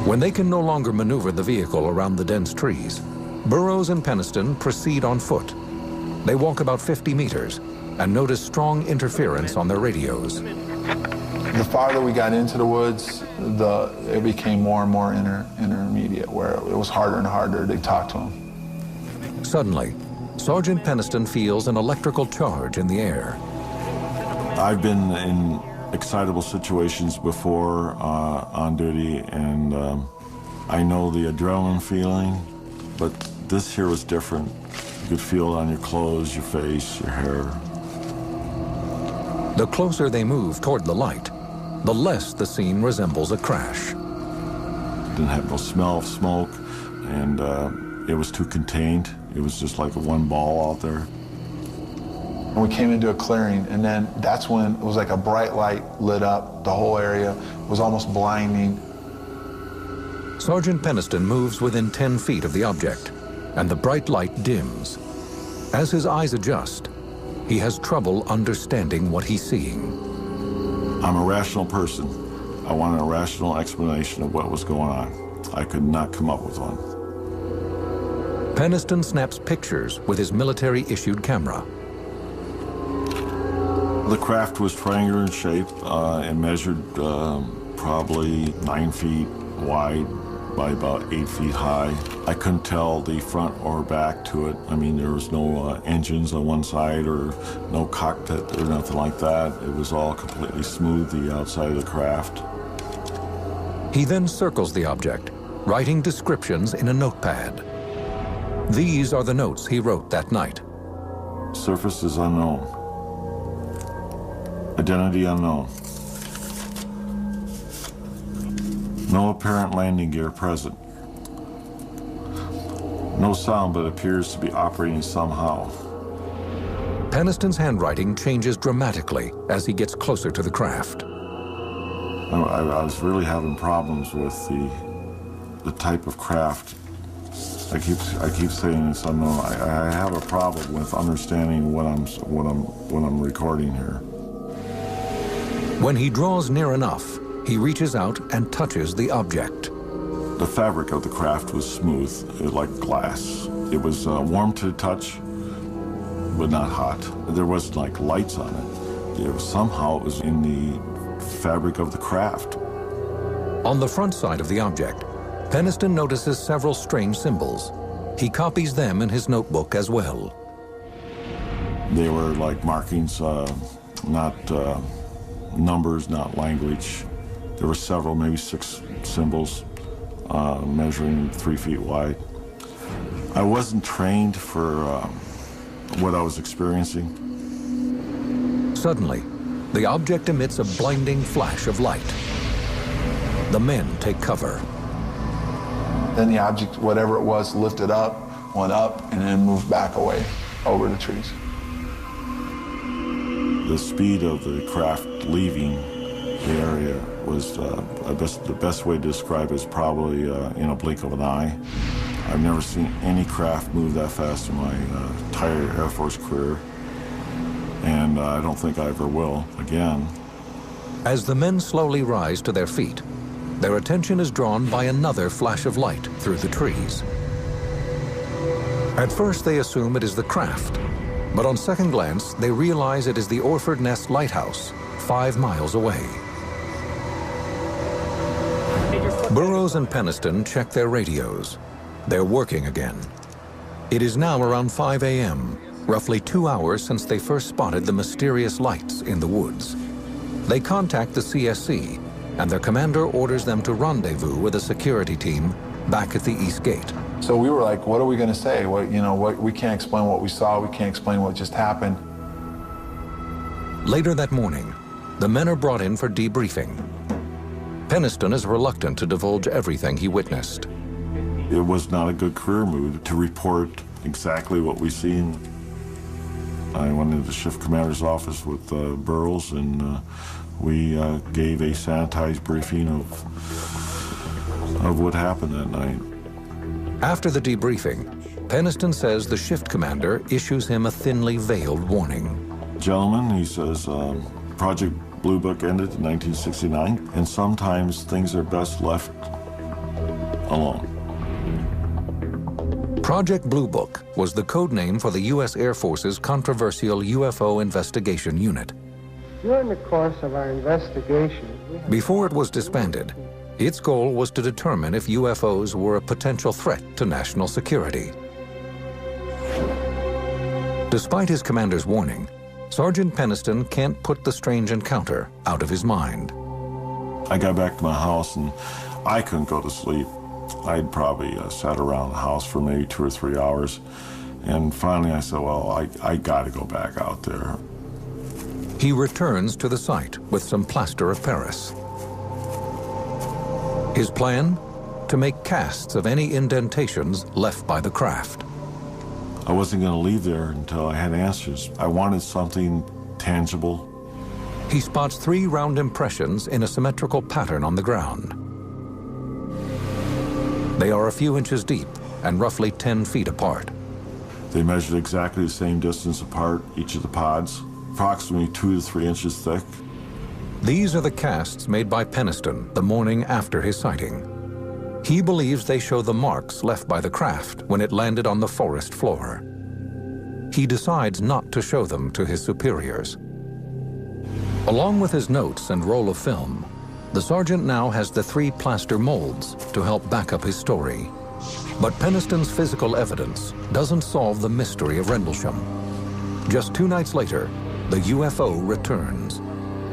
When they can no longer maneuver the vehicle around the dense trees, Burroughs and Peniston proceed on foot. They walk about 50 meters and notice strong interference on their radios. The farther we got into the woods, it became more and more intermediate, where it was harder and harder to talk to him. Suddenly, Sergeant Peniston feels an electrical charge in the air. I've been in excitable situations before on duty, and I know the adrenaline feeling, but this here was different. You could feel it on your clothes, your face, your hair. The closer they move toward the light, the less the scene resembles a crash. Didn't have no smell of smoke, and it was too contained. It was just like one ball out there. And we came into a clearing, and then that's when it was like a bright light lit up the whole area. It was almost blinding. Sergeant Peniston moves within 10 feet of the object, and the bright light dims. As his eyes adjust, he has trouble understanding what he's seeing. I'm a rational person. I wanted a rational explanation of what was going on. I could not come up with one. Peniston snaps pictures with his military-issued camera. The craft was triangular in shape and measured probably 9 feet wide by about 8 feet high. I couldn't tell the front or back to it. I mean, there was no engines on one side or no cockpit or nothing like that. It was all completely smooth, the outside of the craft. He then circles the object, writing descriptions in a notepad. These are the notes he wrote that night. Surface is unknown. Identity unknown. No apparent landing gear present. No sound, but appears to be operating somehow. Peniston's handwriting changes dramatically as he gets closer to the craft. I was really having problems with the type of craft. I keep saying it's unknown. I have a problem with understanding what I'm recording here. When he draws near enough, he reaches out and touches the object. The fabric of the craft was smooth, like glass. It was warm to the touch, but not hot. There wasn't like lights on it. Somehow it was in the fabric of the craft. On the front side of the object, Peniston notices several strange symbols. He copies them in his notebook as well. They were like markings, not numbers, not language. There were several, maybe 6 symbols, measuring 3 feet wide. I wasn't trained for what I was experiencing. Suddenly, the object emits a blinding flash of light. The men take cover. Then the object, whatever it was, lifted up, went up, and then moved back away over the trees. The speed of the craft leaving the area was, the best way to describe it is probably in a blink of an eye. I've never seen any craft move that fast in my entire Air Force career, and I don't think I ever will again. As the men slowly rise to their feet, their attention is drawn by another flash of light through the trees. At first, they assume it is the craft, but on second glance, they realize it is the Orford Nest Lighthouse, 5 miles away. Burroughs and Peniston check their radios. They're working again. It is now around 5 a.m., roughly 2 hours since they first spotted the mysterious lights in the woods. They contact the CSC, and their commander orders them to rendezvous with a security team back at the East Gate. So we were like, what are we going to say? We can't explain what we saw. We can't explain what just happened. Later that morning, the men are brought in for debriefing. Peniston is reluctant to divulge everything he witnessed. It was not a good career move to report exactly what we seen. I went into the shift commander's office with Burroughs, and we gave a sanitized briefing of what happened that night. After the debriefing, Peniston says the shift commander issues him a thinly veiled warning. Gentlemen, he says, Project Blue Book ended in 1969, and sometimes things are best left alone. Project Blue Book was the code name for the U.S. Air Force's controversial UFO investigation unit. During the course of our investigation, Before it was disbanded, its goal was to determine if UFOs were a potential threat to national security. Despite his commander's warning, Sergeant Peniston can't put the strange encounter out of his mind. I got back to my house and I couldn't go to sleep. I'd probably sat around the house for maybe 2 or 3 hours. And finally I said, well, I got to go back out there. He returns to the site with some plaster of Paris. His plan? To make casts of any indentations left by the craft. I wasn't going to leave there until I had answers. I wanted something tangible. He spots 3 round impressions in a symmetrical pattern on the ground. They are a few inches deep and roughly 10 feet apart. They measured exactly the same distance apart, each of the pods, approximately 2 to 3 inches thick. These are the casts made by Peniston the morning after his sighting. He believes they show the marks left by the craft when it landed on the forest floor. He decides not to show them to his superiors. Along with his notes and roll of film, the sergeant now has the 3 plaster molds to help back up his story. But Peniston's physical evidence doesn't solve the mystery of Rendlesham. Just 2 nights later, the UFO returns.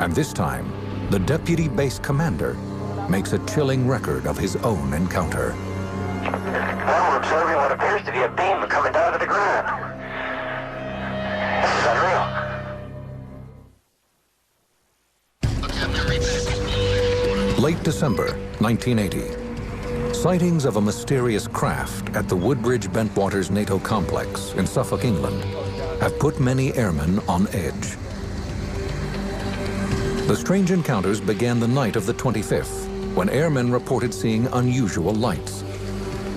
And this time, the deputy base commander makes a chilling record of his own encounter. Well, we're observing what appears to be a beam coming down to the ground. This is unreal. Late December 1980. Sightings of a mysterious craft at the Woodbridge Bentwaters NATO complex in Suffolk, England, have put many airmen on edge. The strange encounters began the night of the 25th, when airmen reported seeing unusual lights.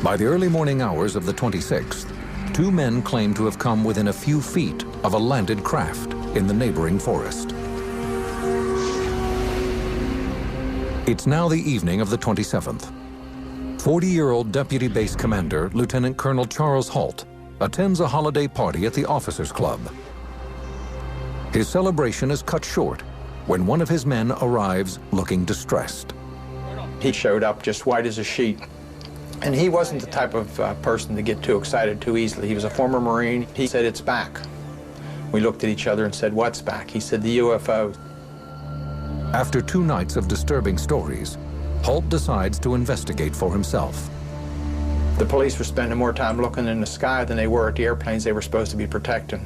By the early morning hours of the 26th, 2 men claimed to have come within a few feet of a landed craft in the neighboring forest. It's now the evening of the 27th. 40-year-old Deputy Base Commander Lieutenant Colonel Charles Holt attends a holiday party at the Officers Club. His celebration is cut short when one of his men arrives looking distressed. He showed up just white as a sheet. And he wasn't the type of person to get too excited too easily. He was a former Marine. He said, "It's back." We looked at each other and said, "What's back?" He said, "The UFO." After 2 nights of disturbing stories, Holt decides to investigate for himself. The police were spending more time looking in the sky than they were at the airplanes they were supposed to be protecting.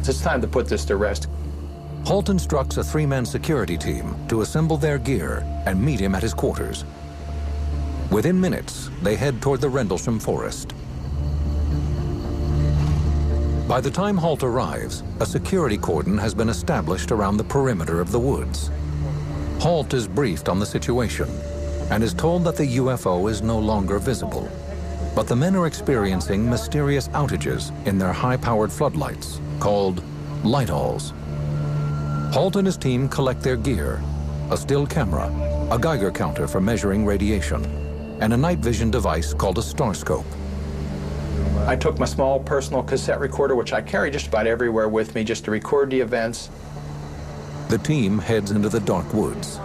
It's time to put this to rest. Holt instructs a 3-man security team to assemble their gear and meet him at his quarters. Within minutes, they head toward the Rendlesham forest. By the time Holt arrives, a security cordon has been established around the perimeter of the woods. Holt is briefed on the situation and is told that the UFO is no longer visible. But the men are experiencing mysterious outages in their high-powered floodlights, called light-alls. Holt and his team collect their gear, a still camera, a Geiger counter for measuring radiation, and a night vision device called a starscope. I took my small personal cassette recorder, which I carry just about everywhere with me, just to record the events. The team heads into the dark woods.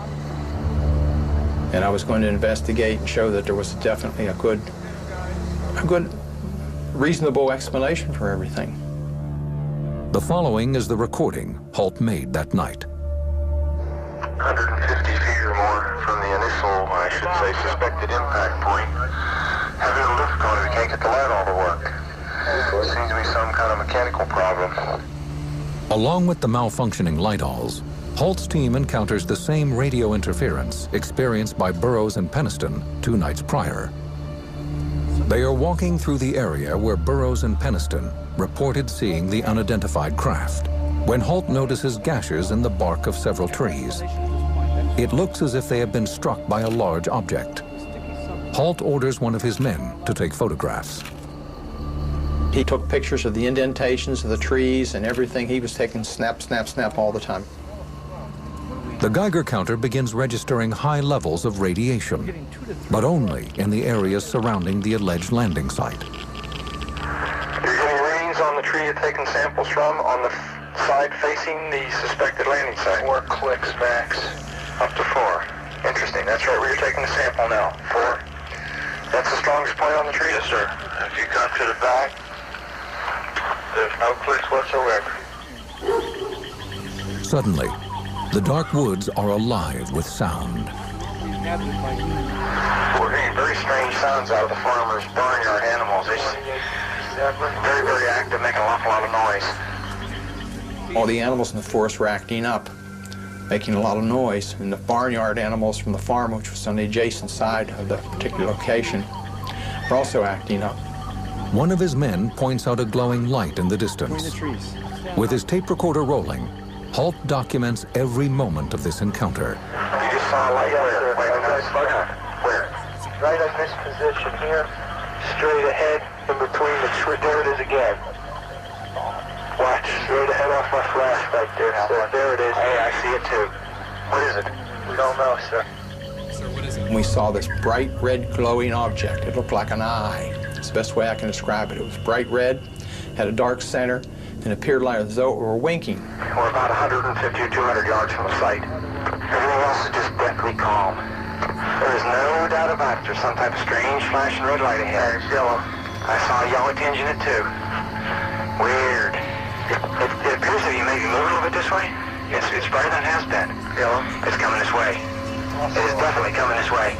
And I was going to investigate and show that there was definitely a good, reasonable explanation for everything. The following is the recording Holt made that night. 150 feet or more from the initial, I should say, suspected impact point. Having a lift going, we can't get the light all to work. Seems to be some kind of mechanical problem. Along with the malfunctioning light-alls, Holt's team encounters the same radio interference experienced by Burroughs and Peniston 2 nights prior. They are walking through the area where Burroughs and Peniston reported seeing the unidentified craft, when Holt notices gashes in the bark of several trees. It looks as if they have been struck by a large object. Holt orders one of his men to take photographs. He took pictures of the indentations of the trees and everything. He was taking snap, snap, snap all the time. The Geiger counter begins registering high levels of radiation, but only in the areas surrounding the alleged landing site. You're getting readings on the tree you're taking samples from on the side facing the suspected landing site. 4 clicks max. Up to 4. Interesting. That's right where you're taking the sample now. 4. That's the strongest point on the tree? Yes, sir. If you come to the back, there's no clicks whatsoever. Suddenly, the dark woods are alive with sound. We're hearing very strange sounds out of the farmers' barnyard animals. It's very, very active, making an awful lot of noise. All the animals in the forest were acting up, making a lot of noise, and the barnyard animals from the farm, which was on the adjacent side of the particular location, were also acting up. One of his men points out a glowing light in the distance. With his tape recorder rolling, Holt documents every moment of this encounter. You just saw a light where? Where? Right in this position here, straight ahead, in between the tree. There it is again. Watch, straight ahead off my flash right there. There it is. Hey, I see it too. What is it? We don't know, sir. We saw this bright red glowing object. It looked like an eye. It's the best way I can describe it. It was bright red, had a dark center, and appeared like as though it were winking. We're about 150 or 200 yards from the site. Everything else is just deathly calm. There is no doubt about it. There's some type of strange flashing red light ahead. It's yellow. I saw a yellow tinge in it too. Weird. It appears to be maybe moving a little bit this way. It's brighter than it has been. Yellow. It's coming this way. It is definitely coming this way.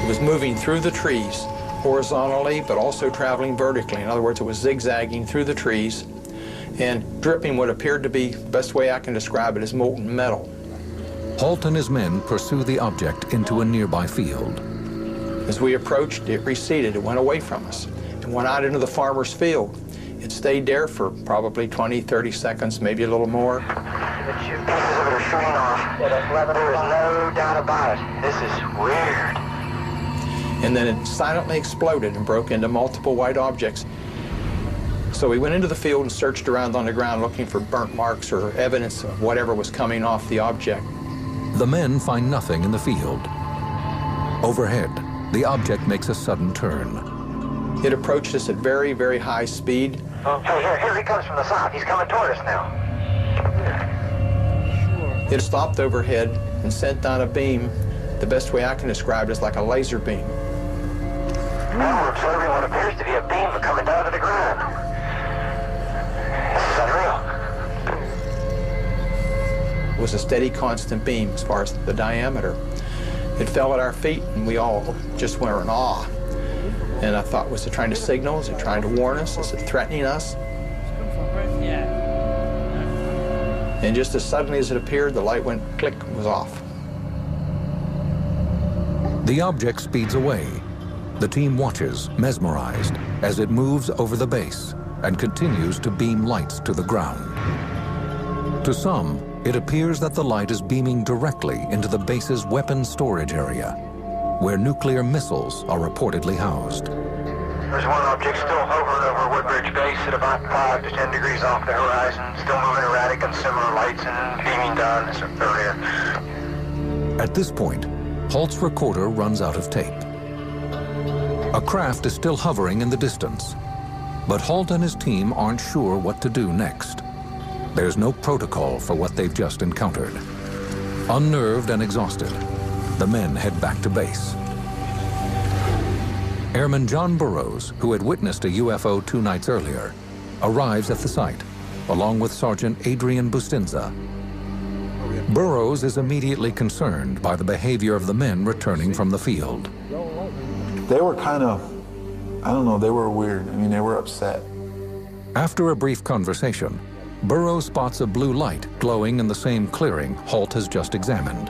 It was moving through the trees, horizontally, but also traveling vertically. In other words, it was zigzagging through the trees and dripping what appeared to be, the best way I can describe it, as molten metal. Holt and his men pursue the object into a nearby field. As we approached, it receded. It went away from us. It went out into the farmer's field. It stayed there for probably 20, 30 seconds, maybe a little more. Pieces of it are shooting off. There is no doubt about it. This is weird. And then it silently exploded and broke into multiple white objects. So we went into the field and searched around on the ground looking for burnt marks or evidence of whatever was coming off the object. The men find nothing in the field. Overhead, the object makes a sudden turn. It approached us at very, very high speed. Oh, here he comes from the south. He's coming toward us now. It stopped overhead and sent down a beam. The best way I can describe it is like a laser beam. Now we're observing what appears to be a beam coming down to the ground. This is unreal. It was a steady, constant beam as far as the diameter. It fell at our feet, and we all just were in awe. And I thought, was it trying to signal? Is it trying to warn us? Is it threatening us? And just as suddenly as it appeared, the light went click and was off. The object speeds away. The team watches, mesmerized, as it moves over the base and continues to beam lights to the ground. To some, it appears that the light is beaming directly into the base's weapons storage area, where nuclear missiles are reportedly housed. There's one object still hovering over Woodbridge Base at about 5 to 10 degrees off the horizon, still moving erratic and similar lights and beaming down this area. At this point, Holt's recorder runs out of tape. A craft is still hovering in the distance, but Holt and his team aren't sure what to do next. There's no protocol for what they've just encountered. Unnerved and exhausted, the men head back to base. Airman John Burroughs, who had witnessed a UFO 2 nights earlier, arrives at the site, along with Sergeant Adrian Bustinza. Burroughs is immediately concerned by the behavior of the men returning from the field. They were kind of, I don't know, they were weird. I mean, they were upset. After a brief conversation, Burroughs spots a blue light glowing in the same clearing Holt has just examined.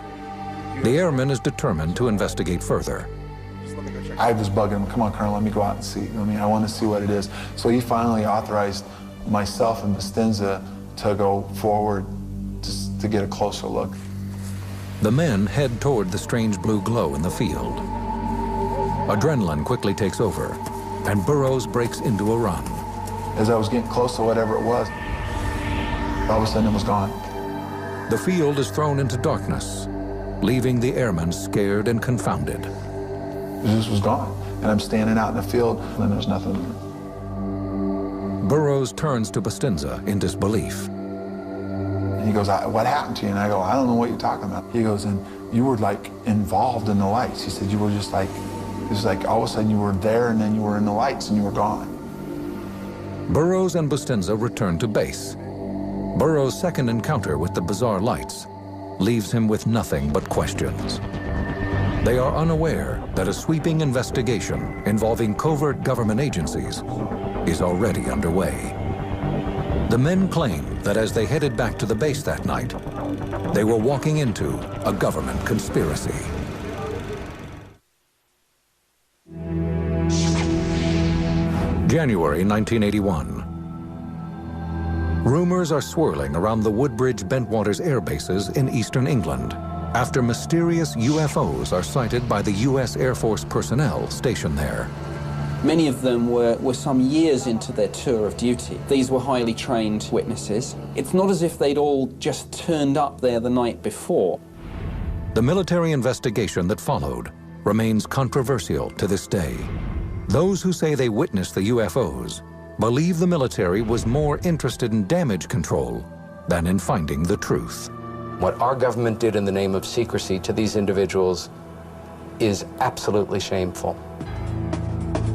The airman is determined to investigate further. I was bugging him, come on, Colonel, let me go out and see. I want to see what it is. So he finally authorized myself and Bustinza to go forward to get a closer look. The men head toward the strange blue glow in the field. Adrenaline quickly takes over, and Burroughs breaks into a run. As I was getting close to whatever it was, all of a sudden it was gone. The field is thrown into darkness, leaving the airmen scared and confounded. It just was gone. And I'm standing out in the field, and there's nothing there. Burroughs turns to Bustinza in disbelief. And he goes, what happened to you? And I go, I don't know what you're talking about. He goes, and you were like involved in the lights. He said, you were just like, it was like all of a sudden you were there and then you were in the lights and you were gone. Burroughs and Bustinza return to base. Burroughs' second encounter with the bizarre lights leaves him with nothing but questions. They are unaware that a sweeping investigation involving covert government agencies is already underway. The men claim that as they headed back to the base that night, they were walking into a government conspiracy. January 1981. Rumors are swirling around the Woodbridge Bentwaters air bases in eastern England after mysterious UFOs are sighted by the U.S. Air Force personnel stationed there. Many of them were some years into their tour of duty. These were highly trained witnesses. It's not as if they'd all just turned up there the night before. The military investigation that followed remains controversial to this day. Those who say they witnessed the UFOs believe the military was more interested in damage control than in finding the truth. What our government did in the name of secrecy to these individuals is absolutely shameful.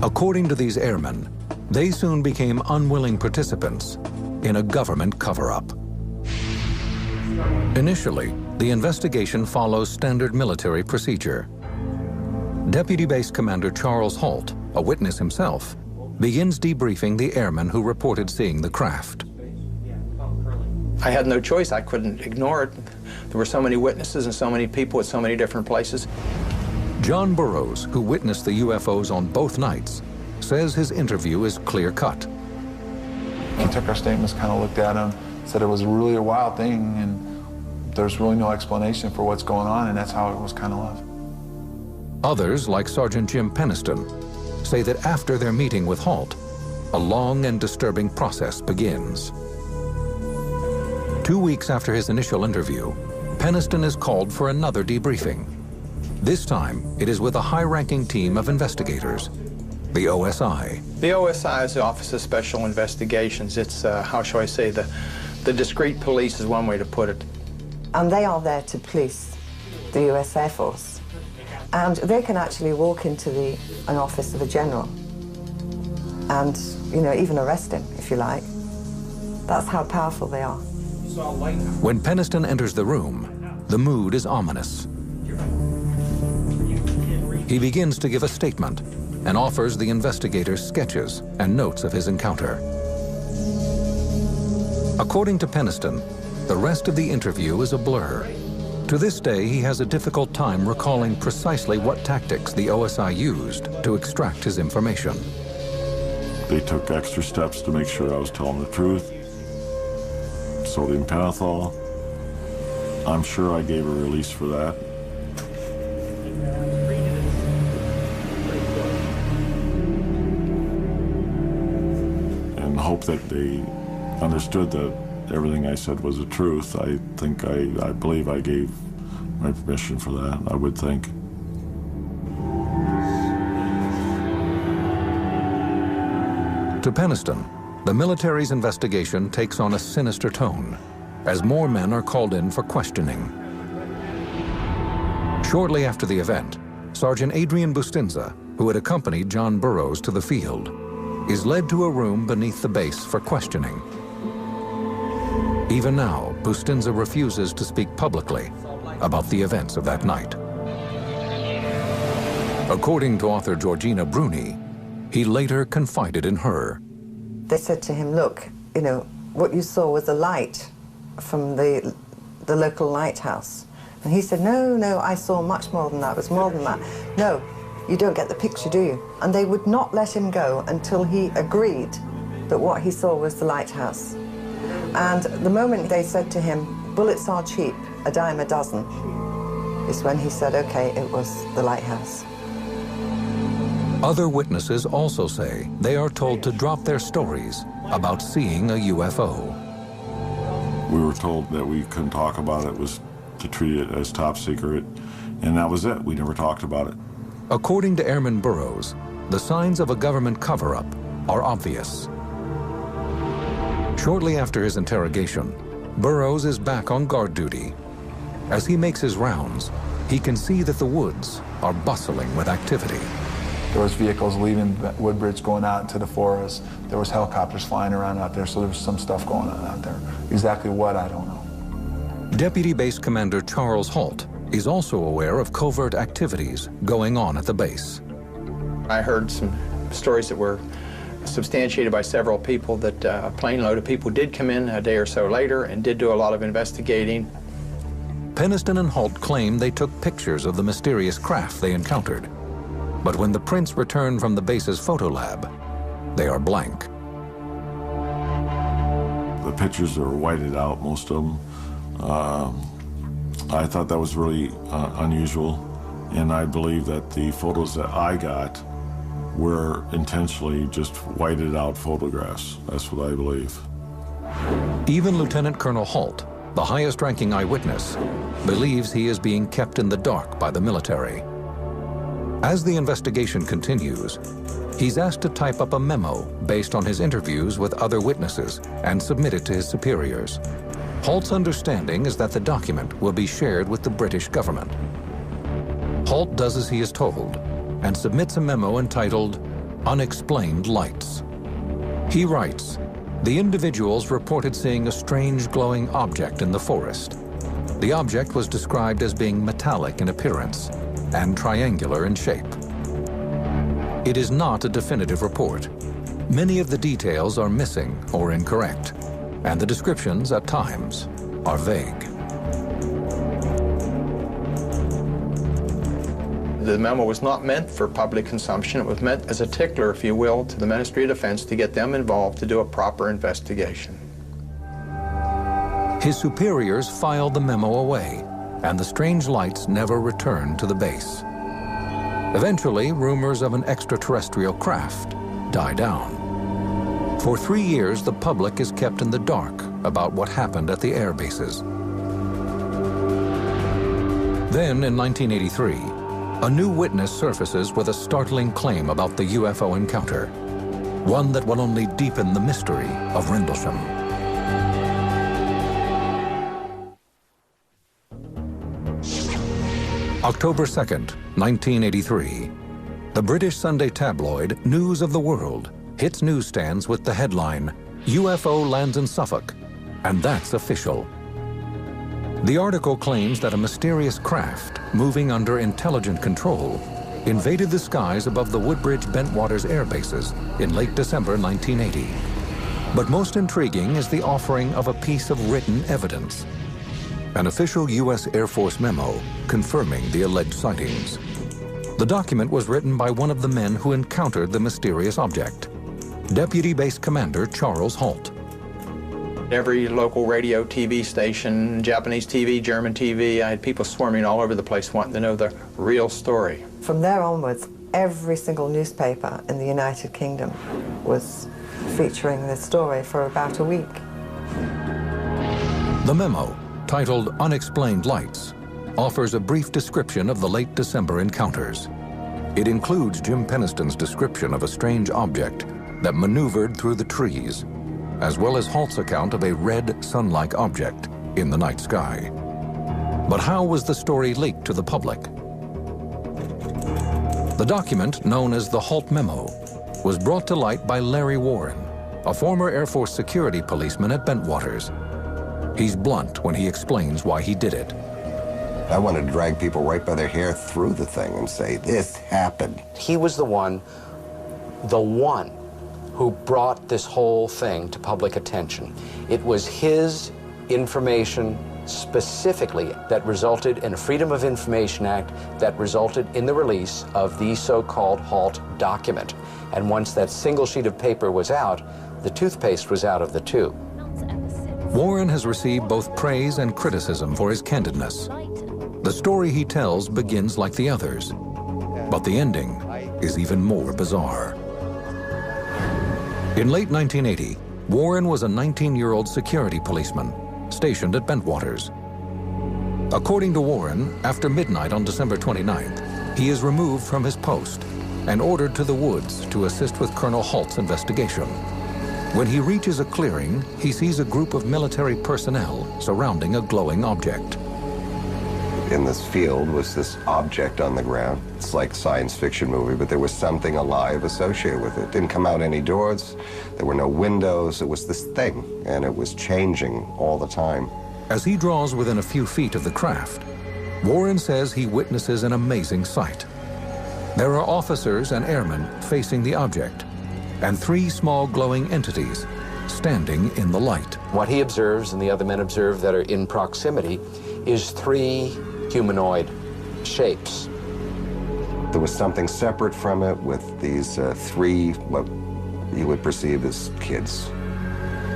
According to these airmen, they soon became unwilling participants in a government cover-up. Initially, the investigation follows standard military procedure. Deputy Base Commander Charles Holt, a witness himself, begins debriefing the airmen who reported seeing the craft. I had no choice. I couldn't ignore it. There were so many witnesses and so many people at so many different places. John Burroughs, who witnessed the UFOs on both nights, says his interview is clear-cut. He took our statements, kind of looked at them, said it was really a wild thing, and there's really no explanation for what's going on, and that's how it was kind of left. Others, like Sergeant Jim Peniston, say that after their meeting with Holt, a long and disturbing process begins. 2 weeks after his initial interview, Peniston is called for another debriefing. This time, it is with a high-ranking team of investigators, the OSI. The OSI is the Office of Special Investigations. It's, how shall I say, the discreet police is one way to put it. And they are there to police the US Air Force. And they can actually walk into an office of a general and, you know, even arrest him, if you like. That's how powerful they are. When Peniston enters the room, the mood is ominous. He begins to give a statement and offers the investigators sketches and notes of his encounter. According to Peniston, the rest of the interview is a blur. To this day, he has a difficult time recalling precisely what tactics the OSI used to extract his information. They took extra steps to make sure I was telling the truth. Sodium pentothal. I'm sure I gave a release for that. And hope that they understood that everything I said was the truth. I believe I gave my permission for that, I would think. To Peniston, the military's investigation takes on a sinister tone as more men are called in for questioning. Shortly after the event, Sergeant Adrian Bustinza, who had accompanied John Burroughs to the field, is led to a room beneath the base for questioning. Even now, Bustinza refuses to speak publicly about the events of that night. According to author Georgina Bruni, he later confided in her. They said to him, look, you know, what you saw was a light from the local lighthouse. And he said, no, I saw much more than that. It was more than that. No, you don't get the picture, do you? And they would not let him go until he agreed that what he saw was the lighthouse. And the moment they said to him, bullets are cheap, a dime a dozen, is when he said, okay, it was the lighthouse. Other witnesses also say they are told to drop their stories about seeing a UFO. We were told that we couldn't talk about it, was to treat it as top secret, and that was it. We never talked about it. According to Airman Burroughs, the signs of a government cover-up are obvious. Shortly after his interrogation, Burroughs is back on guard duty. As he makes his rounds, he can see that the woods are bustling with activity. There was vehicles leaving Woodbridge going out into the forest. There was helicopters flying around out there, so there was some stuff going on out there. Exactly what, I don't know. Deputy Base Commander Charles Holt is also aware of covert activities going on at the base. I heard some stories that were substantiated by several people that a plane load of people did come in a day or so later and did do a lot of investigating. Peniston and Holt claim they took pictures of the mysterious craft they encountered. But when the prints return from the base's photo lab, they are blank. The pictures are whited out, most of them. I thought that was really unusual, and I believe that the photos that I got were intentionally just whited out photographs. That's what I believe. Even Lieutenant Colonel Holt, the highest-ranking eyewitness, believes he is being kept in the dark by the military. As the investigation continues, he's asked to type up a memo based on his interviews with other witnesses and submit it to his superiors. Holt's understanding is that the document will be shared with the British government. Holt does as he is told and submits a memo entitled Unexplained Lights. He writes, the individuals reported seeing a strange glowing object in the forest. The object was described as being metallic in appearance and triangular in shape. It is not a definitive report. Many of the details are missing or incorrect, and the descriptions at times are vague. The memo was not meant for public consumption. It was meant as a tickler, if you will, to the Ministry of Defense to get them involved to do a proper investigation. His superiors filed the memo away, and the strange lights never returned to the base. Eventually, rumors of an extraterrestrial craft die down. For 3 years, the public is kept in the dark about what happened at the air bases. Then, in 1983, a new witness surfaces with a startling claim about the UFO encounter, one that will only deepen the mystery of Rendlesham. October 2nd, 1983. The British Sunday tabloid News of the World hits newsstands with the headline, UFO lands in Suffolk, and that's official. The article claims that a mysterious craft, moving under intelligent control, invaded the skies above the Woodbridge-Bentwaters air bases in late December 1980. But most intriguing is the offering of a piece of written evidence. An official U.S. Air Force memo confirming the alleged sightings. The document was written by one of the men who encountered the mysterious object, Deputy Base Commander Charles Holt. Every local radio, TV station, Japanese TV, German TV, I had people swarming all over the place wanting to know the real story. From there onwards, every single newspaper in the United Kingdom was featuring this story for about a week. The memo, titled Unexplained Lights, offers a brief description of the late December encounters. It includes Jim Peniston's description of a strange object that maneuvered through the trees, as well as Holt's account of a red sun-like object in the night sky. But how was the story leaked to the public? The document, known as the Holt Memo, was brought to light by Larry Warren, a former Air Force security policeman at Bentwaters. He's blunt when he explains why he did it. I wanted to drag people right by their hair through the thing and say, this happened. He was the one who brought this whole thing to public attention. It was his information specifically that resulted in a Freedom of Information Act that resulted in the release of the so-called Holt document. And once that single sheet of paper was out, the toothpaste was out of the tube. Warren has received both praise and criticism for his candidness. The story he tells begins like the others, but the ending is even more bizarre. In late 1980, Warren was a 19-year-old security policeman stationed at Bentwaters. According to Warren, after midnight on December 29th, he is removed from his post and ordered to the woods to assist with Colonel Halt's investigation. When he reaches a clearing, he sees a group of military personnel surrounding a glowing object. In this field was this object on the ground. It's like a science fiction movie, but there was something alive associated with it. Didn't come out any doors, there were no windows, it was this thing, and it was changing all the time. As he draws within a few feet of the craft, Warren says he witnesses an amazing sight. There are officers and airmen facing the object, and 3 small glowing entities standing in the light. What he observes and the other men observe that are in proximity is 3 humanoid shapes. There was something separate from it with these 3, what you would perceive as kids.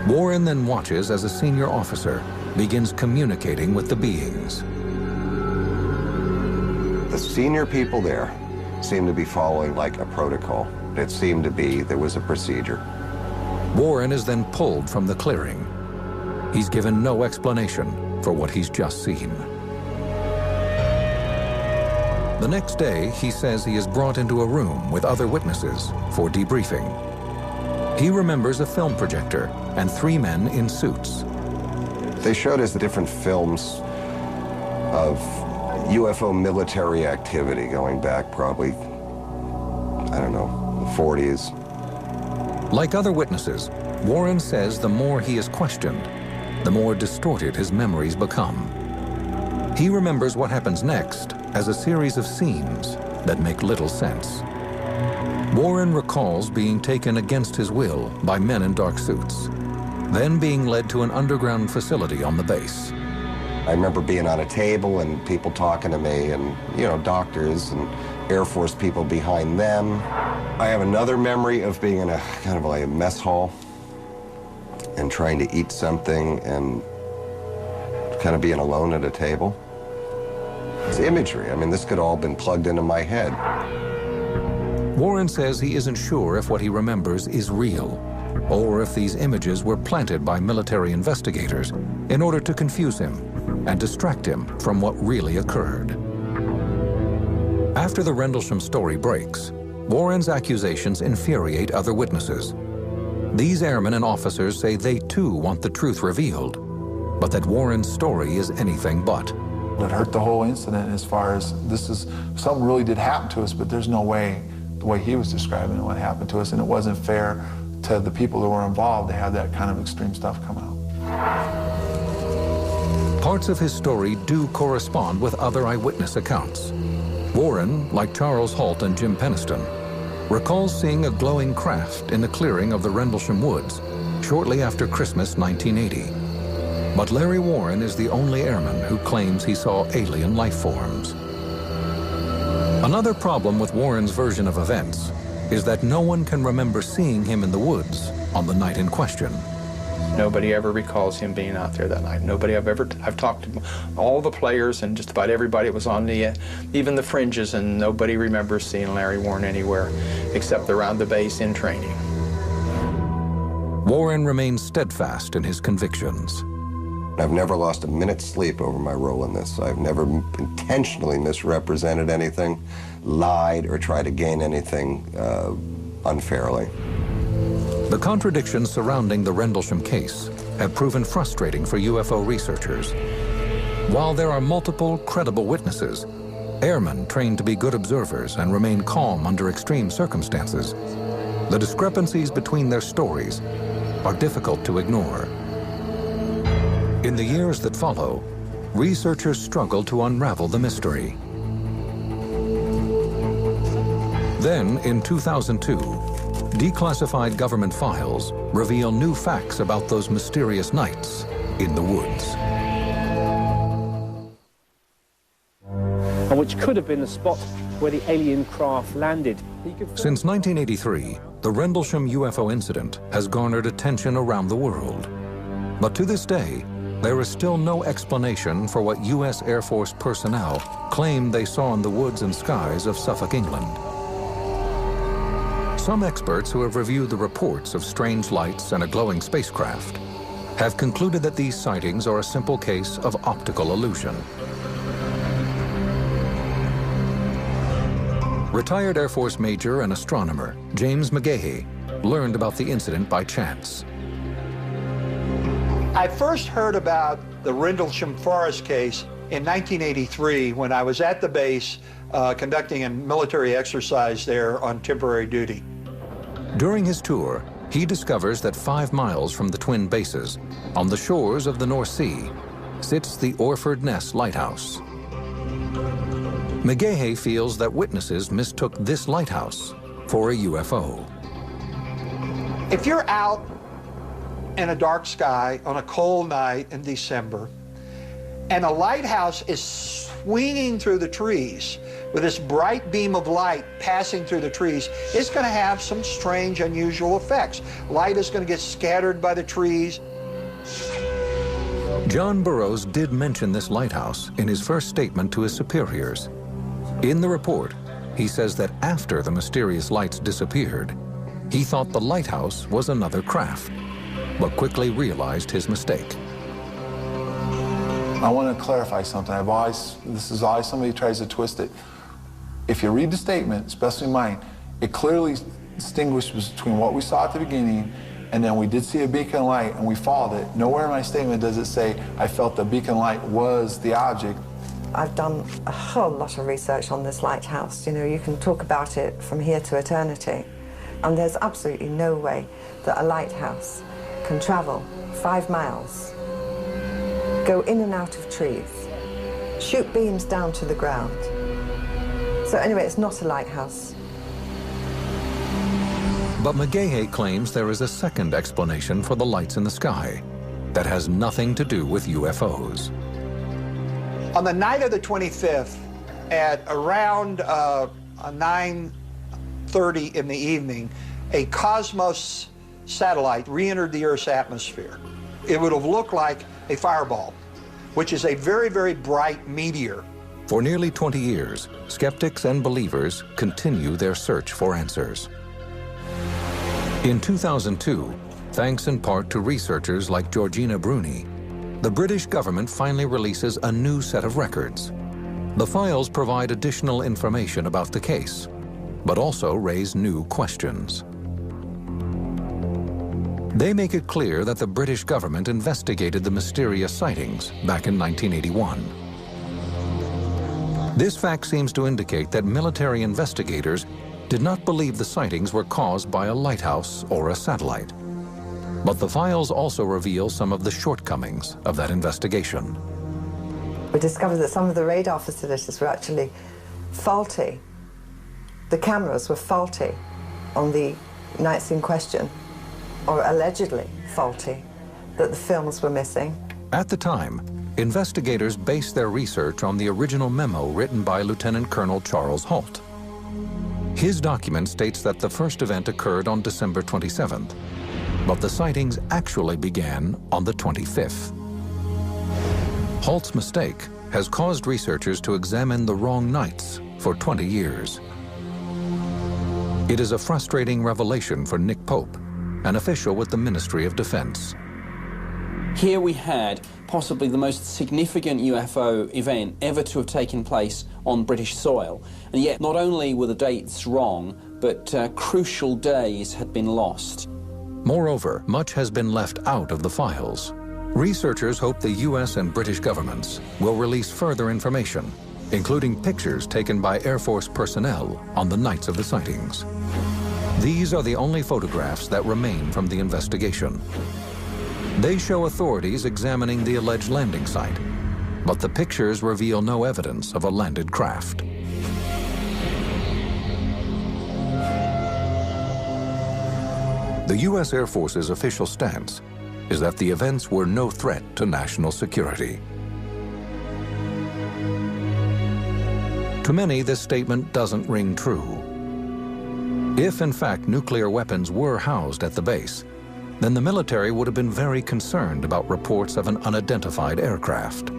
Warren then watches as a senior officer begins communicating with the beings. The senior people there seemed to be following like a protocol. It seemed to be there was a procedure. Warren is then pulled from the clearing. He's given no explanation for what he's just seen. The next day, he says he is brought into a room with other witnesses for debriefing. He remembers a film projector and 3 men in suits. They showed us the different films of UFO military activity going back probably, I don't know, the 40s. Like other witnesses, Warren says the more he is questioned, the more distorted his memories become. He remembers what happens next as a series of scenes that make little sense. Warren recalls being taken against his will by men in dark suits, then being led to an underground facility on the base. I remember being on a table and people talking to me and, you know, doctors and Air Force people behind them. I have another memory of being in a kind of like a mess hall and trying to eat something and kind of being alone at a table. It's imagery. I mean, this could all have been plugged into my head. Warren says he isn't sure if what he remembers is real, or if these images were planted by military investigators in order to confuse him and distract him from what really occurred. After the Rendlesham story breaks, Warren's accusations infuriate other witnesses. These airmen and officers say they too want the truth revealed, but that Warren's story is anything but. It hurt the whole incident as far as this is, something really did happen to us, but there's no way, the way he was describing it, what happened to us, and it wasn't fair to the people that were involved to have that kind of extreme stuff come out. Parts of his story do correspond with other eyewitness accounts. Warren, like Charles Halt and Jim Penniston, recalls seeing a glowing craft in the clearing of the Rendlesham Woods shortly after Christmas 1980. But Larry Warren is the only airman who claims he saw alien life forms. Another problem with Warren's version of events is that no one can remember seeing him in the woods on the night in question. Nobody ever recalls him being out there that night. Nobody I've talked to all the players and just about everybody that was on the, even the fringes, and nobody remembers seeing Larry Warren anywhere except around the base in training. Warren remains steadfast in his convictions. I've never lost a minute's sleep over my role in this. I've never intentionally misrepresented anything, lied, or tried to gain anything unfairly. The contradictions surrounding the Rendlesham case have proven frustrating for UFO researchers. While there are multiple credible witnesses, airmen trained to be good observers and remain calm under extreme circumstances, the discrepancies between their stories are difficult to ignore. In the years that follow, researchers struggle to unravel the mystery. Then, in 2002, declassified government files reveal new facts about those mysterious nights in the woods. And which could have been the spot where the alien craft landed. Since 1983, the Rendlesham UFO incident has garnered attention around the world. But to this day, there is still no explanation for what U.S. Air Force personnel claimed they saw in the woods and skies of Suffolk, England. Some experts who have reviewed the reports of strange lights and a glowing spacecraft have concluded that these sightings are a simple case of optical illusion. Retired Air Force Major and astronomer James McGahey learned about the incident by chance. I first heard about the Rendlesham Forest case in 1983 when I was at the base conducting a military exercise there on temporary duty. During his tour, he discovers that 5 miles from the twin bases, on the shores of the North Sea, sits the Orford Ness Lighthouse. McGahey feels that witnesses mistook this lighthouse for a UFO. If you're out in a dark sky on a cold night in December, and a lighthouse is swinging through the trees with this bright beam of light passing through the trees, it's going to have some strange, unusual effects. Light is going to get scattered by the trees. John Burroughs did mention this lighthouse in his first statement to his superiors. In the report, he says that after the mysterious lights disappeared, he thought the lighthouse was another craft, but quickly realized his mistake. I want to clarify something. This is always somebody tries to twist it. If you read the statement, especially mine, it clearly distinguishes between what we saw at the beginning and then we did see a beacon light and we followed it. Nowhere in my statement does it say I felt the beacon light was the object. I've done a whole lot of research on this lighthouse. You know, you can talk about it from here to eternity. And there's absolutely no way that a lighthouse can travel 5 miles, go in and out of trees, shoot beams down to the ground. So anyway, it's not a lighthouse. But McGahey claims there is a second explanation for the lights in the sky that has nothing to do with UFOs. On the night of the 25th, at around 9:30 in the evening, a Cosmos satellite re-entered the Earth's atmosphere. It would have looked like a fireball, which is a very, very bright meteor. For nearly 20 years, skeptics and believers continue their search for answers. In 2002, thanks in part to researchers like Georgina Bruni, the British government finally releases a new set of records. The files provide additional information about the case, but also raise new questions. They make it clear that the British government investigated the mysterious sightings back in 1981. This fact seems to indicate that military investigators did not believe the sightings were caused by a lighthouse or a satellite. But the files also reveal some of the shortcomings of that investigation. We discovered that some of the radar facilities were actually faulty. The cameras were faulty on the nights in question, or allegedly faulty, that the films were missing. At the time, investigators based their research on the original memo written by Lieutenant Colonel Charles Halt. His document states that the first event occurred on December 27th, but the sightings actually began on the 25th. Halt's mistake has caused researchers to examine the wrong nights for 20 years. It is a frustrating revelation for Nick Pope, an official with the Ministry of Defense. Here we had possibly the most significant UFO event ever to have taken place on British soil. And yet not only were the dates wrong, but crucial days had been lost. Moreover, much has been left out of the files. Researchers hope the U.S. and British governments will release further information, including pictures taken by Air Force personnel on the nights of the sightings. These are the only photographs that remain from the investigation. They show authorities examining the alleged landing site, but the pictures reveal no evidence of a landed craft. The U.S. Air Force's official stance is that the events were no threat to national security. To many, this statement doesn't ring true. If, in fact, nuclear weapons were housed at the base, then the military would have been very concerned about reports of an unidentified aircraft.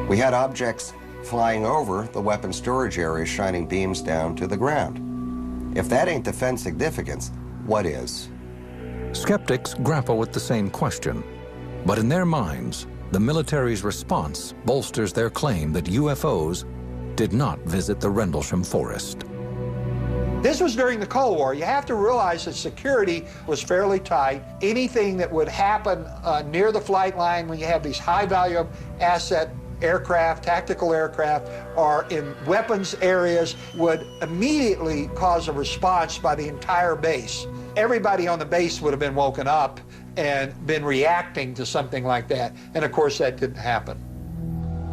We had objects flying over the weapon storage area shining beams down to the ground. If that ain't defense significance, what is? Skeptics grapple with the same question, But in their minds, the military's response bolsters their claim that UFOs did not visit the Rendlesham Forest. This was during the Cold War. You have to realize that security was fairly tight. Anything that would happen near the flight line when you have these high-value asset aircraft, tactical aircraft, or in weapons areas would immediately cause a response by the entire base. Everybody on the base would have been woken up and been reacting to something like that. And of course, that didn't happen.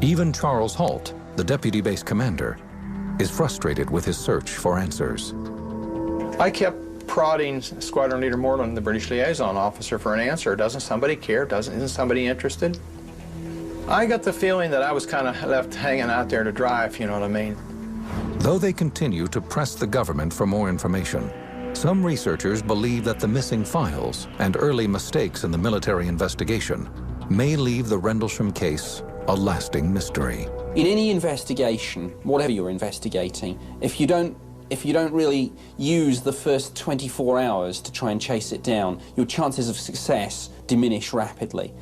Even Charles Halt, the deputy base commander, is frustrated with his search for answers. I kept prodding Squadron Leader Moreland, the British liaison officer, for an answer. Doesn't somebody care? Isn't somebody interested? I got the feeling that I was kind of left hanging out there to dry, if you know what I mean. Though they continue to press the government for more information, some researchers believe that the missing files and early mistakes in the military investigation may leave the Rendlesham case a lasting mystery. In any investigation, whatever you're investigating, if you don't really use the first 24 hours to try and chase it down, your chances of success diminish rapidly.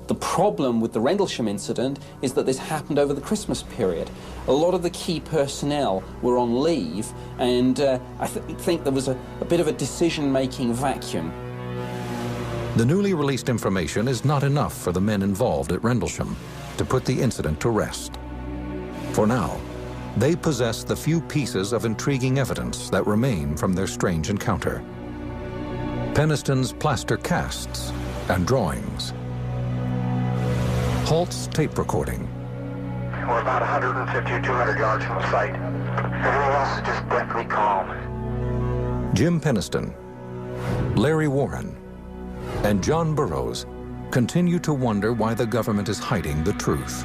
The problem with the Rendlesham incident is that this happened over the Christmas period. A lot of the key personnel were on leave, and I think there was a bit of a decision-making vacuum. The newly released information is not enough for the men involved at Rendlesham to put the incident to rest. For now, they possess the few pieces of intriguing evidence that remain from their strange encounter. Peniston's plaster casts and drawings. Halt's tape recording. We're about 150 or 200 yards from the site. Everything else is just deathly calm. Jim Peniston, Larry Warren, and John Burroughs continue to wonder why the government is hiding the truth.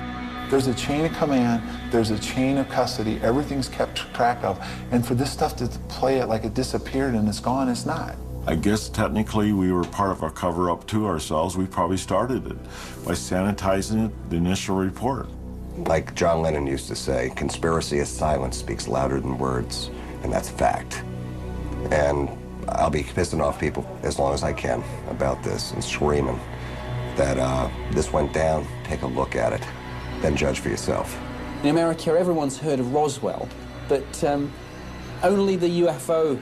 There's a chain of command, there's a chain of custody, everything's kept track of. And for this stuff to play it like it disappeared and it's gone, it's not. I guess technically we were part of a cover-up to ourselves. We probably started it by sanitizing it, the initial report. Like John Lennon used to say, conspiracy is silence speaks louder than words, and that's fact. And I'll be pissing off people as long as I can about this and screaming that this went down, take a look at it, then judge for yourself. In America, everyone's heard of Roswell, but only the UFO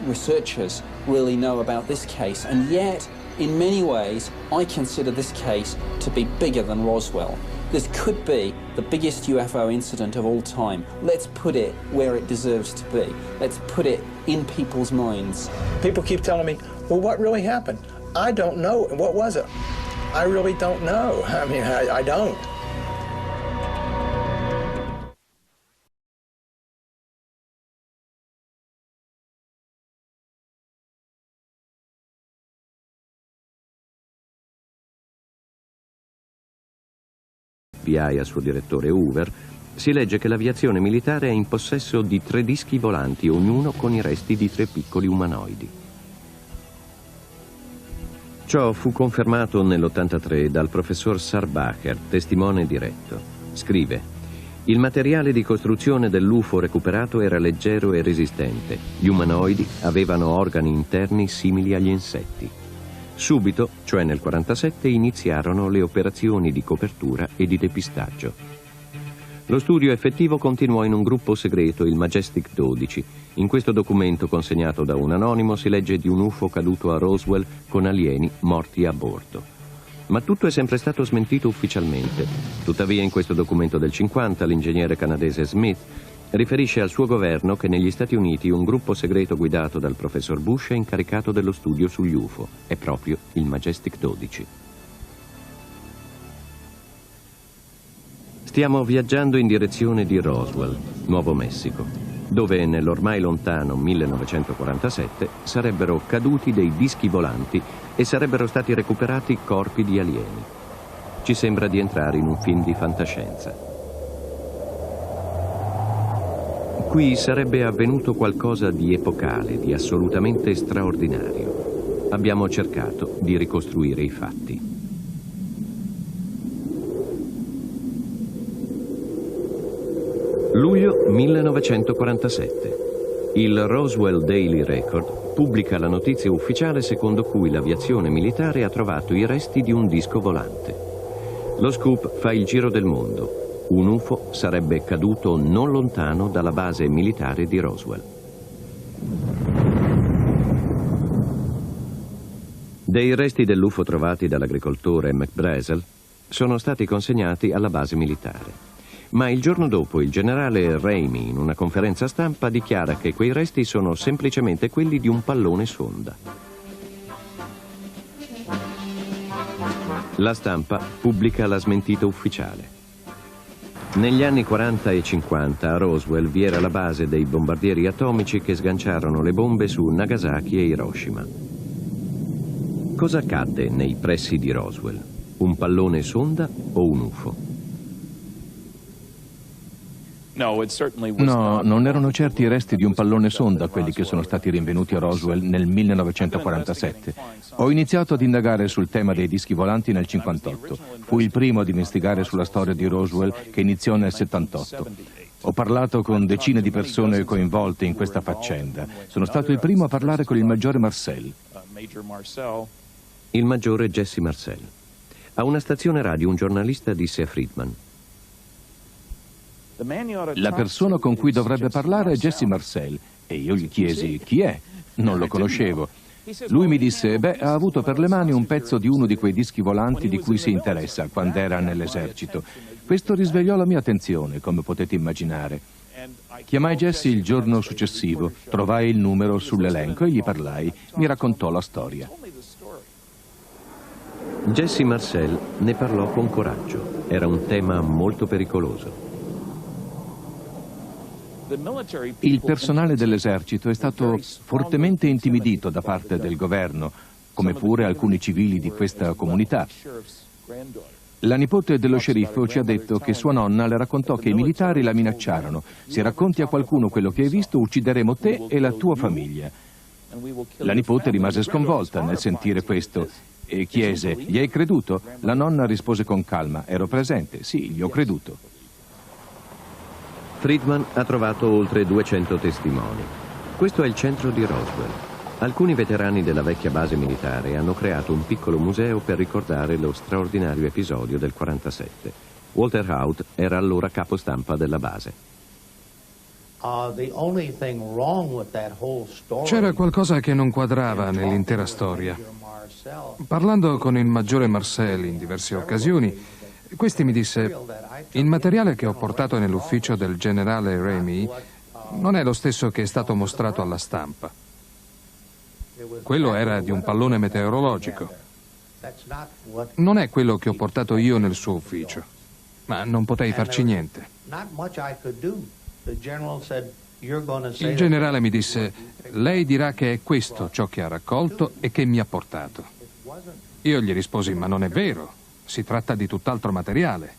researchers really know about this case, and yet, in many ways, I consider this case to be bigger than Roswell. This could be the biggest UFO incident of all time. Let's put it where it deserves to be. Let's put it in people's minds. People keep telling me, well, what really happened? I don't know. What was it? I really don't know. I mean, I don't. Al suo direttore Hoover, si legge che l'aviazione militare è in possesso di 3 dischi volanti, ognuno con i resti di 3 piccoli umanoidi. Ciò fu confermato nell'83 dal professor Sarbacher, testimone diretto. Scrive: il materiale di costruzione dell'UFO recuperato era leggero e resistente. Gli umanoidi avevano organi interni simili agli insetti. Subito, cioè nel 1947, iniziarono le operazioni di copertura e di depistaggio. Lo studio effettivo continuò in un gruppo segreto, il Majestic 12. In questo documento consegnato da un anonimo si legge di un UFO caduto a Roswell con alieni morti a bordo. Ma tutto è sempre stato smentito ufficialmente. Tuttavia in questo documento del 50 l'ingegnere canadese Smith riferisce al suo governo che negli Stati Uniti un gruppo segreto guidato dal professor Bush è incaricato dello studio sugli UFO. È proprio il Majestic 12. Stiamo viaggiando in direzione di Roswell, Nuovo Messico, dove nell'ormai lontano 1947 sarebbero caduti dei dischi volanti e sarebbero stati recuperati corpi di alieni. Ci sembra di entrare in un film di fantascienza. Qui sarebbe avvenuto qualcosa di epocale, di assolutamente straordinario. Abbiamo cercato di ricostruire i fatti. Luglio 1947. Il Roswell Daily Record pubblica la notizia ufficiale secondo cui l'aviazione militare ha trovato i resti di un disco volante. Lo scoop fa il giro del mondo. Un UFO sarebbe caduto non lontano dalla base militare di Roswell. Dei resti dell'UFO trovati dall'agricoltore McBrazel sono stati consegnati alla base militare. Ma il giorno dopo il generale Ramey, in una conferenza stampa, dichiara che quei resti sono semplicemente quelli di un pallone sonda. La stampa pubblica la smentita ufficiale. Negli anni 40 e 50 a Roswell vi era la base dei bombardieri atomici che sganciarono le bombe su Nagasaki e Hiroshima. Cosa accadde nei pressi di Roswell? Un pallone sonda o un UFO? No, non erano certi i resti di un pallone sonda quelli che sono stati rinvenuti a Roswell nel 1947. Ho iniziato ad indagare sul tema dei dischi volanti nel 58. Fui il primo ad investigare sulla storia di Roswell che iniziò nel 78. Ho parlato con decine di persone coinvolte in questa faccenda. Sono stato il primo a parlare con il maggiore Marcel. Il maggiore Jesse Marcel. A una stazione radio un giornalista disse a Friedman: la persona con cui dovrebbe parlare è Jesse Marcel. E io gli chiesi: chi è? Non lo conoscevo. Lui mi disse: beh, ha avuto per le mani un pezzo di uno di quei dischi volanti di cui si interessa quando era nell'esercito. Questo risvegliò la mia attenzione, come potete immaginare. Chiamai Jesse il giorno successivo, trovai il numero sull'elenco e gli parlai. Mi raccontò la storia. Jesse Marcel ne parlò con coraggio. Era un tema molto pericoloso. Il personale dell'esercito è stato fortemente intimidito da parte del governo, come pure alcuni civili di questa comunità. La nipote dello sceriffo ci ha detto che sua nonna le raccontò che i militari la minacciarono: se racconti a qualcuno quello che hai visto, uccideremo te e la tua famiglia. La nipote rimase sconvolta nel sentire questo e chiese: gli hai creduto? La nonna rispose con calma: ero presente, sì, gli ho creduto. Friedman ha trovato oltre 200 testimoni. Questo è il centro di Roswell. Alcuni veterani della vecchia base militare hanno creato un piccolo museo per ricordare lo straordinario episodio del 47. Walter Haut era allora capostampa della base. C'era qualcosa che non quadrava nell'intera storia. Parlando con il maggiore Marcel in diverse occasioni, questi mi disse: il materiale che ho portato nell'ufficio del generale Ramey non è lo stesso che è stato mostrato alla stampa. Quello era di un pallone meteorologico. Non è quello che ho portato io nel suo ufficio, ma non potei farci niente. Il generale mi disse: lei dirà che è questo ciò che ha raccolto e che mi ha portato. Io gli risposi: ma non è vero. Si tratta di tutt'altro materiale.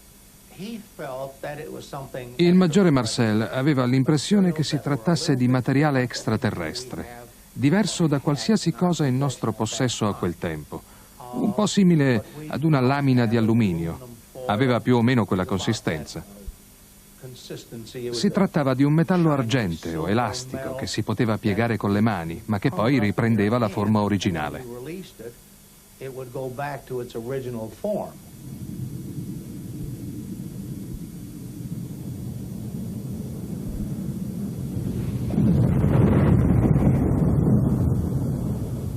Il maggiore Marcel aveva l'impressione che si trattasse di materiale extraterrestre, diverso da qualsiasi cosa in nostro possesso a quel tempo, un po' simile ad una lamina di alluminio. Aveva più o meno quella consistenza. Si trattava di un metallo argenteo, elastico, che si poteva piegare con le mani, ma che poi riprendeva la forma originale. It would go back to its original form.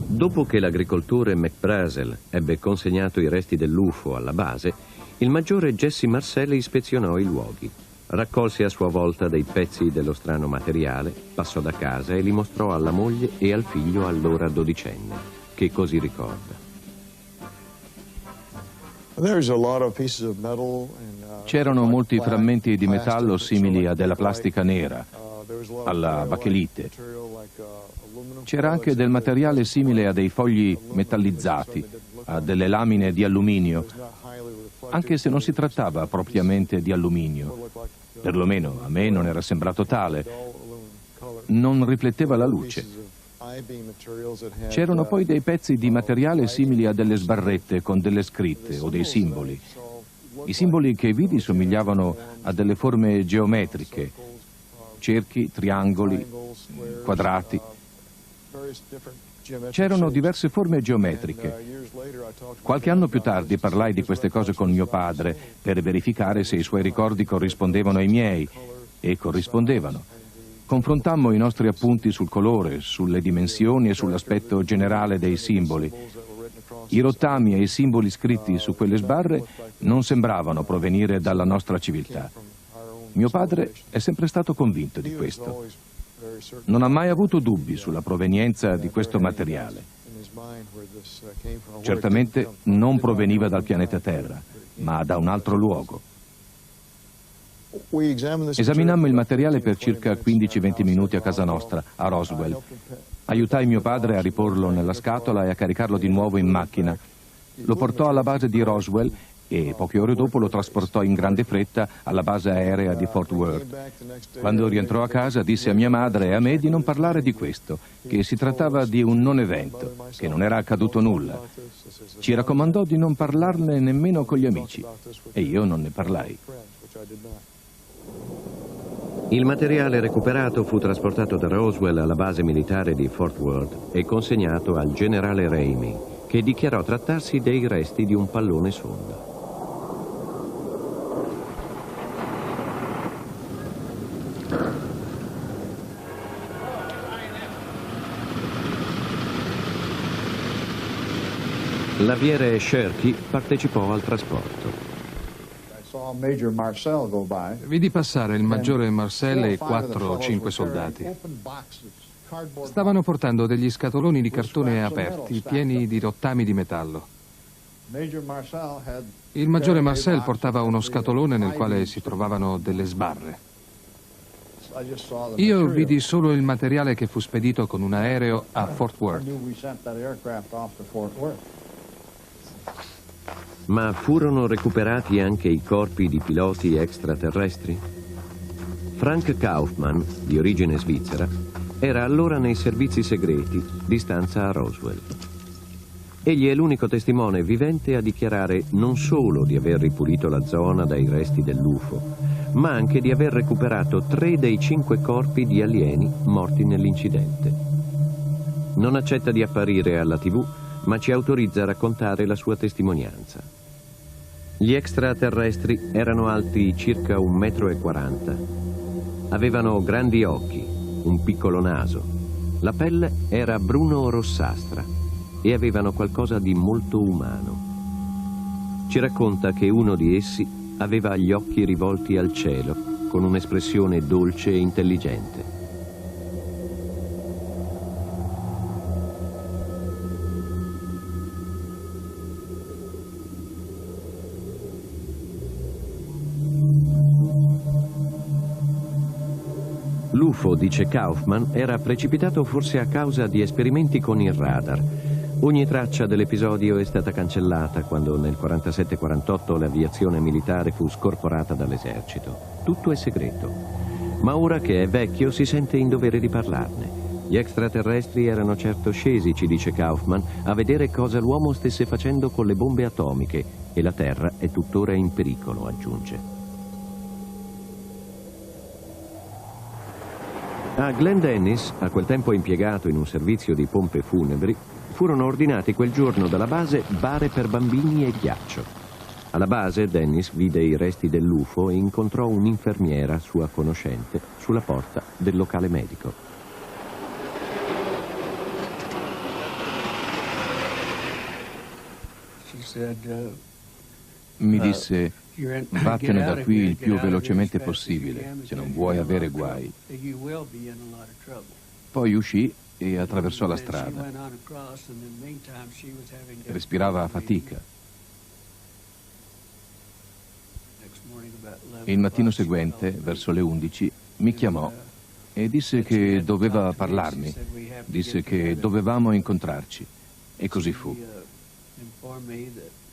Dopo che l'agricoltore McBrazel ebbe consegnato i resti dell'UFO alla base, il maggiore Jesse Marcel ispezionò i luoghi. Raccolse a sua volta dei pezzi dello strano materiale, passò da casa e li mostrò alla moglie e al figlio allora dodicenne, che così ricorda. C'erano molti frammenti di metallo simili a della plastica nera, alla bachelite. C'era anche del materiale simile a dei fogli metallizzati, a delle lamine di alluminio, anche se non si trattava propriamente di alluminio. Perlomeno a me non era sembrato tale. Non rifletteva la luce. C'erano poi dei pezzi di materiale simili a delle sbarrette con delle scritte o dei simboli. I simboli che vidi somigliavano a delle forme geometriche. cerchi, triangoli, quadrati. C'erano diverse forme geometriche. Qualche anno più tardi parlai di queste cose con mio padre per verificare se i suoi ricordi corrispondevano ai miei, e corrispondevano. Confrontammo i nostri appunti sul colore, sulle dimensioni e sull'aspetto generale dei simboli. I rottami e i simboli scritti su quelle sbarre non sembravano provenire dalla nostra civiltà. Mio padre è sempre stato convinto di questo. Non ha mai avuto dubbi sulla provenienza di questo materiale. Certamente non proveniva dal pianeta Terra, ma da un altro luogo. Esaminammo il materiale per circa 15-20 minuti a casa nostra, a Roswell. Aiutai mio padre a riporlo nella scatola e a caricarlo di nuovo in macchina. Lo portò alla base di Roswell e poche ore dopo lo trasportò in grande fretta alla base aerea di Fort Worth. Quando rientrò a casa disse a mia madre e a me di non parlare di questo, che si trattava di un non evento, che non era accaduto nulla. Ci raccomandò di non parlarne nemmeno con gli amici e io non ne parlai. Il materiale recuperato fu trasportato da Roswell alla base militare di Fort Worth e consegnato al generale Ramey, che dichiarò trattarsi dei resti di un pallone sonda. L'aviere Sherky partecipò al trasporto. Vidi passare il maggiore Marcel e 4 o 5 soldati. Stavano portando degli scatoloni di cartone aperti, pieni di rottami di metallo. Il maggiore Marcel portava uno scatolone nel quale si trovavano delle sbarre. Io vidi solo il materiale che fu spedito con un aereo a Fort Worth. Ma furono recuperati anche i corpi di piloti extraterrestri? Frank Kaufman, di origine svizzera, era allora nei servizi segreti di stanza a Roswell. Egli è l'unico testimone vivente a dichiarare non solo di aver ripulito la zona dai resti dell'UFO, ma anche di aver recuperato 3 dei 5 corpi di alieni morti nell'incidente. Non accetta di apparire alla TV, ma ci autorizza a raccontare la sua testimonianza. Gli extraterrestri erano alti circa 1,40 m. Avevano grandi occhi, un piccolo naso. La pelle era bruno-rossastra e avevano qualcosa di molto umano. Ci racconta che uno di essi aveva gli occhi rivolti al cielo, con un'espressione dolce e intelligente. L'UFO, dice Kaufman, era precipitato forse a causa di esperimenti con il radar. Ogni traccia dell'episodio è stata cancellata quando nel 47-48 l'aviazione militare fu scorporata dall'esercito. Tutto è segreto. Ma ora che è vecchio si sente in dovere di parlarne. Gli extraterrestri erano certo scesi, ci dice Kaufman, a vedere cosa l'uomo stesse facendo con le bombe atomiche e la Terra è tuttora in pericolo, aggiunge. A Glenn Dennis, a quel tempo impiegato in un servizio di pompe funebri, furono ordinati quel giorno dalla base bare per bambini e ghiaccio. Alla base Dennis vide i resti dell'UFO e incontrò un'infermiera, sua conoscente, sulla porta del locale medico. Mi disse: vattene da qui il più velocemente possibile, se non vuoi avere guai. Poi uscì e attraversò la strada. Respirava a fatica. Il mattino seguente, verso le 11, mi chiamò e disse che doveva parlarmi. Disse che dovevamo incontrarci. E così fu.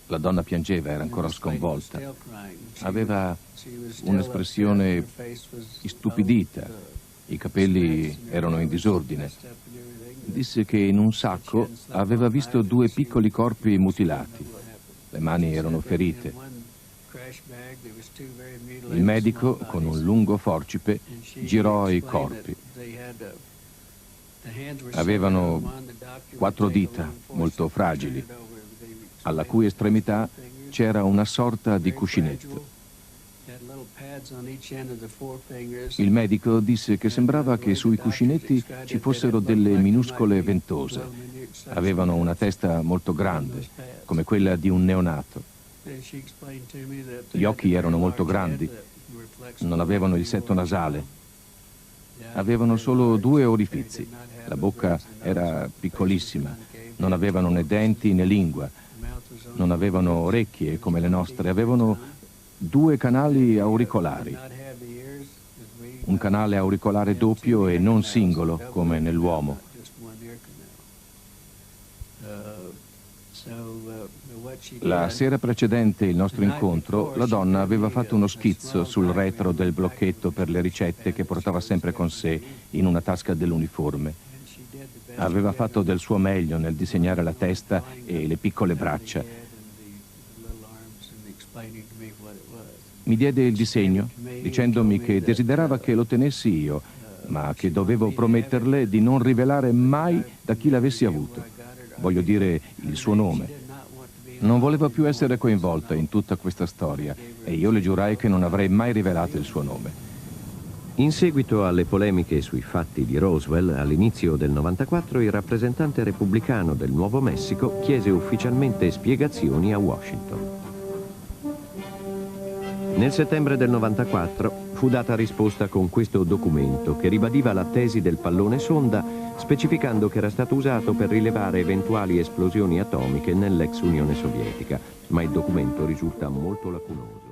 La donna piangeva, era ancora sconvolta. Aveva un'espressione istupidita, i capelli erano in disordine. Disse che in un sacco aveva visto 2 piccoli corpi mutilati. Le mani erano ferite. Il medico, con un lungo forcipe, girò i corpi. Avevano 4 dita, molto fragili, alla cui estremità c'era una sorta di cuscinetto. Il medico disse che sembrava che sui cuscinetti ci fossero delle minuscole ventose. Avevano una testa molto grande, come quella di un neonato. Gli occhi erano molto grandi, non avevano il setto nasale. Avevano solo 2 orifizi. La bocca era piccolissima, non avevano né denti né lingua, non avevano orecchie come le nostre, avevano 2 canali auricolari. Un canale auricolare doppio e non singolo, come nell'uomo. La sera precedente il nostro incontro, la donna aveva fatto uno schizzo sul retro del blocchetto per le ricette che portava sempre con sé in una tasca dell'uniforme. Aveva fatto del suo meglio nel disegnare la testa e le piccole braccia. Mi diede il disegno dicendomi che desiderava che lo tenessi io, ma che dovevo prometterle di non rivelare mai da chi l'avessi avuto. Voglio dire, il suo nome. Non voleva più essere coinvolta in tutta questa storia e io le giurai che non avrei mai rivelato il suo nome. In seguito alle polemiche sui fatti di Roswell, all'inizio del 94 il rappresentante repubblicano del Nuovo Messico chiese ufficialmente spiegazioni a Washington. Nel settembre del 94 fu data risposta con questo documento che ribadiva la tesi del pallone sonda, specificando che era stato usato per rilevare eventuali esplosioni atomiche nell'ex Unione Sovietica, ma il documento risulta molto lacunoso.